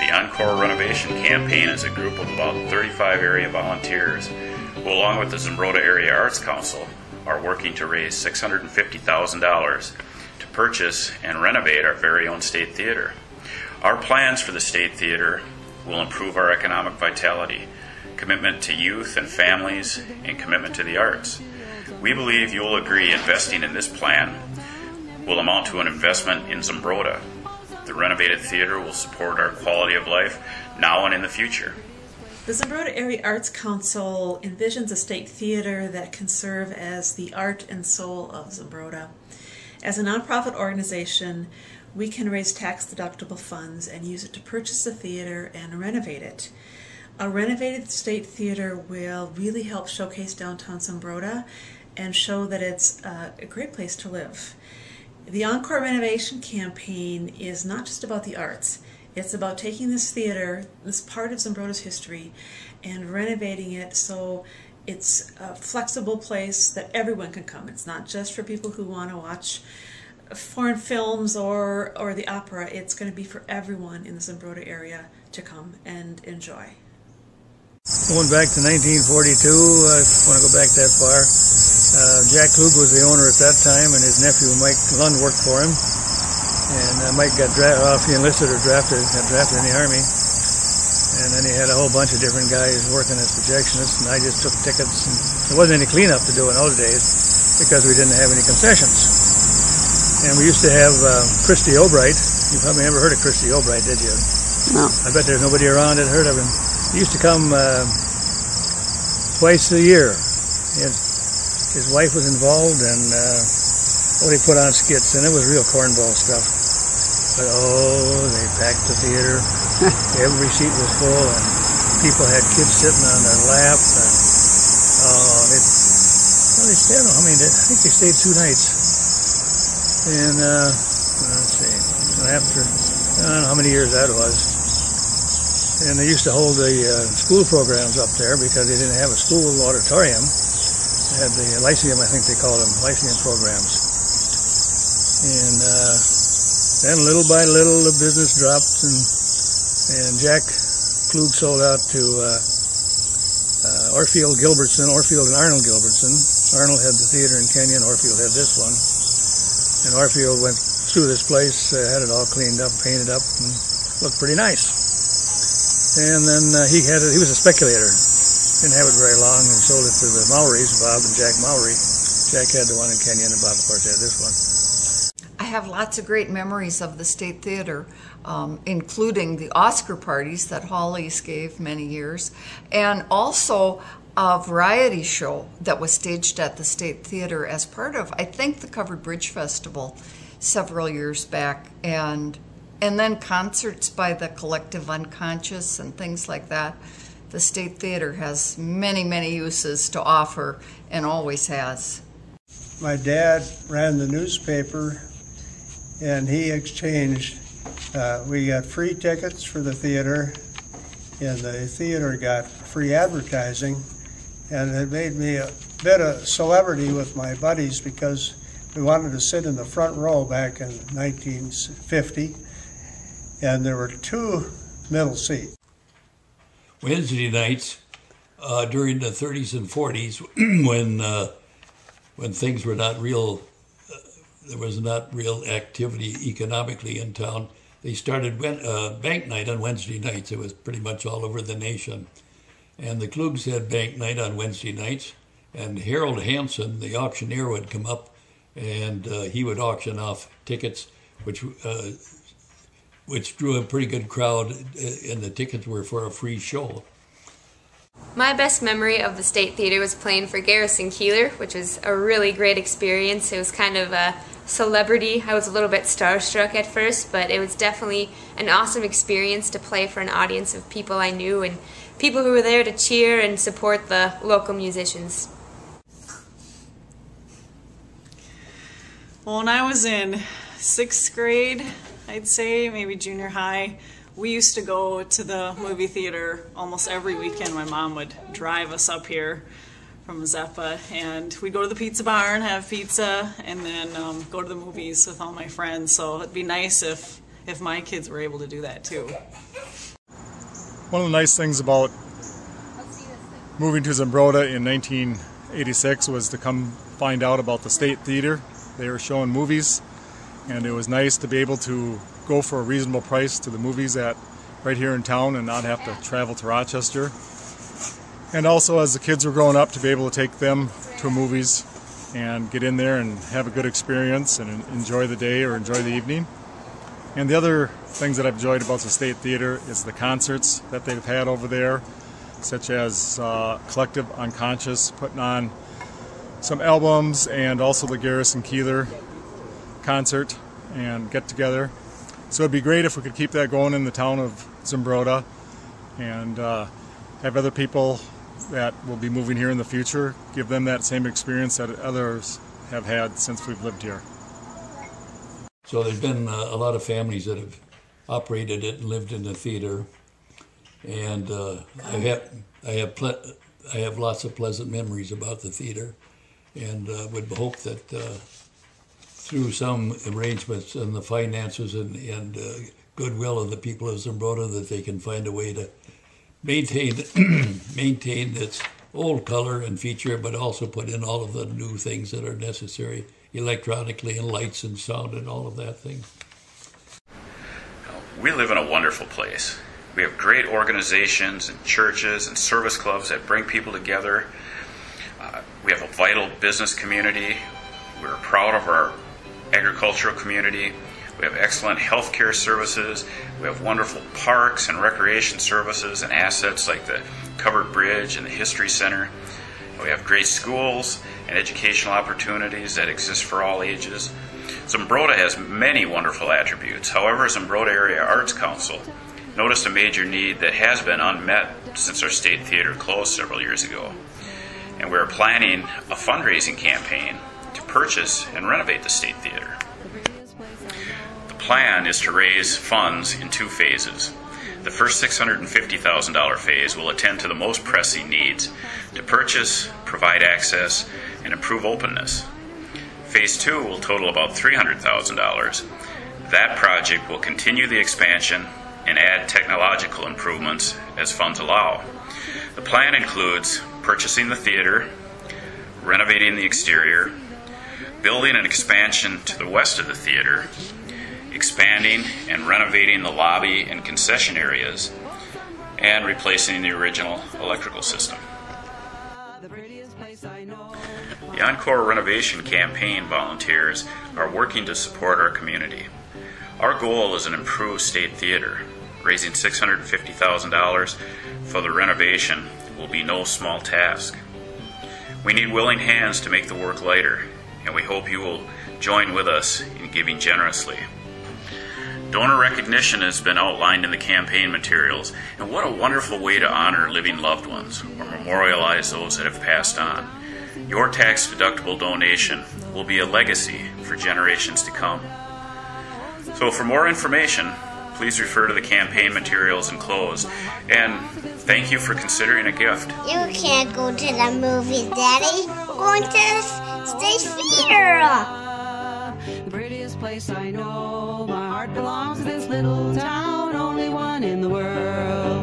The Encore Renovation Campaign is a group of about 35 area volunteers who, along with the Zumbrota Area Arts Council, are working to raise $650,000 to purchase and renovate our very own State Theatre. Our plans for the State Theatre will improve our economic vitality, commitment to youth and families, and commitment to the arts. We believe you will agree investing in this plan will amount to an investment in Zumbrota. The renovated theater will support our quality of life now and in the future. The Zumbrota Area Arts Council envisions a state theater that can serve as the art and soul of Zumbrota. As a nonprofit organization, we can raise tax-deductible funds and use it to purchase the theater and renovate it. A renovated state theater will really help showcase downtown Zumbrota and show that it's a great place to live. The Encore Renovation Campaign is not just about the arts. It's about taking this theater, this part of Zumbrota's history, and renovating it so it's a flexible place that everyone can come. It's not just for people who want to watch foreign films or the opera. It's going to be for everyone in the Zumbrota area to come and enjoy. Going back to 1942, I want to go back that far. Jack Klug was the owner at that time, and his nephew Mike Lund worked for him. And Mike got he enlisted or got drafted in the Army. And then he had a whole bunch of different guys working as projectionists, and I just took tickets. And there wasn't any cleanup to do in those days because we didn't have any concessions. And we used to have Christy Albright. You probably never heard of Christy Albright, did you? No. I bet there's nobody around that heard of him. He used to come twice a year. His wife was involved, and he put on skits, and it was real cornball stuff. But they packed the theater. Every seat was full, and people had kids sitting on their lap. And, they stayed. I don't know how many days. I think they stayed 2 nights. And let's see. So after I don't know how many years that was. And they used to hold the school programs up there because they didn't have a school auditorium. They had the Lyceum, I think they called them, Lyceum programs. And then little by little the business dropped, and Jack Klug sold out to Orfield and Arnold Gilbertson. Arnold had the theater in Kenya, and Orfield had this one. And Orfield went through this place, had it all cleaned up, painted up, and looked pretty nice. And then he was a speculator. Didn't have it very long, and sold it to the Mowrys, Bob and Jack Mowry. Jack had the one in Kenya, and Bob, of course, had this one. I have lots of great memories of the State Theatre, including the Oscar parties that Hollies gave many years, and also a variety show that was staged at the State Theatre as part of, I think, the Covered Bridge Festival several years back, and then concerts by the Collective Unconscious and things like that. The State Theatre has many, many uses to offer and always has. My dad ran the newspaper, and he exchanged. We got free tickets for the theater, and the theater got free advertising, and it made me a bit of a celebrity with my buddies because we wanted to sit in the front row back in 1950. And there were 2 middle seats. Wednesday nights during the 30s and 40s, when things were not real, there was not real activity economically in town. They started bank night on Wednesday nights. It was pretty much all over the nation, and the Klugs had bank night on Wednesday nights. And Harold Hansen, the auctioneer, would come up, and he would auction off tickets, which drew a pretty good crowd, and the tickets were for a free show. My best memory of the State Theatre was playing for Garrison Keillor, which was a really great experience. It was kind of a celebrity. I was a little bit starstruck at first, but it was definitely an awesome experience to play for an audience of people I knew and people who were there to cheer and support the local musicians. Well, when I was in 6th grade, I'd say, maybe junior high, we used to go to the movie theater almost every weekend. My mom would drive us up here from Mazeppa, and we'd go to the pizza barn, have pizza, and then go to the movies with all my friends. So it'd be nice if my kids were able to do that too. One of the nice things about moving to Zumbrota in 1986 was to come find out about the State Theatre. They were showing movies, and it was nice to be able to go for a reasonable price to the movies right here in town and not have to travel to Rochester. And also, as the kids were growing up, to be able to take them to movies and get in there and have a good experience and enjoy the day or enjoy the evening. And the other things that I've enjoyed about the State Theatre is the concerts that they've had over there, such as Collective Unconscious putting on some albums, and also the Garrison Keillor concert and get together. So it'd be great if we could keep that going in the town of Zumbrota and have other people that will be moving here in the future, give them that same experience that others have had since we've lived here. So there's been a lot of families that have operated it and lived in the theater, and I have lots of pleasant memories about the theater, and would hope that through some arrangements and the finances and goodwill of the people of Zumbrota, that they can find a way to maintain its old color and feature, but also put in all of the new things that are necessary electronically, and lights and sound and all of that thing. We live in a wonderful place. We have great organizations and churches and service clubs that bring people together. We have a vital business community. We're proud of our agricultural community. We have excellent healthcare services. We have wonderful parks and recreation services and assets like the Covered Bridge and the History Center. We have great schools and educational opportunities that exist for all ages. Zumbrota has many wonderful attributes. However, Zumbrota Area Arts Council noticed a major need that has been unmet since our State Theatre closed several years ago. And we're planning a fundraising campaign to purchase and renovate the State Theatre. The plan is to raise funds in two phases. The first $650,000 phase will attend to the most pressing needs to purchase, provide access, and improve openness. Phase 2 will total about $300,000. That project will continue the expansion and add technological improvements as funds allow. The plan includes purchasing the theater, renovating the exterior, building an expansion to the west of the theater, expanding and renovating the lobby and concession areas, and replacing the original electrical system. The Encore Renovation Campaign volunteers are working to support our community. Our goal is an improved State Theatre. Raising $650,000 for the renovation will be no small task. We need willing hands to make the work lighter, and we hope you will join with us in giving generously. Donor recognition has been outlined in the campaign materials, and what a wonderful way to honor living loved ones or memorialize those that have passed on. Your tax-deductible donation will be a legacy for generations to come. So for more information, please refer to the campaign materials enclosed, and thank you for considering a gift. You can't go to the movies, Daddy. We're going to the State Theatre. The prettiest place I know. My heart belongs to this little town, only one in the world.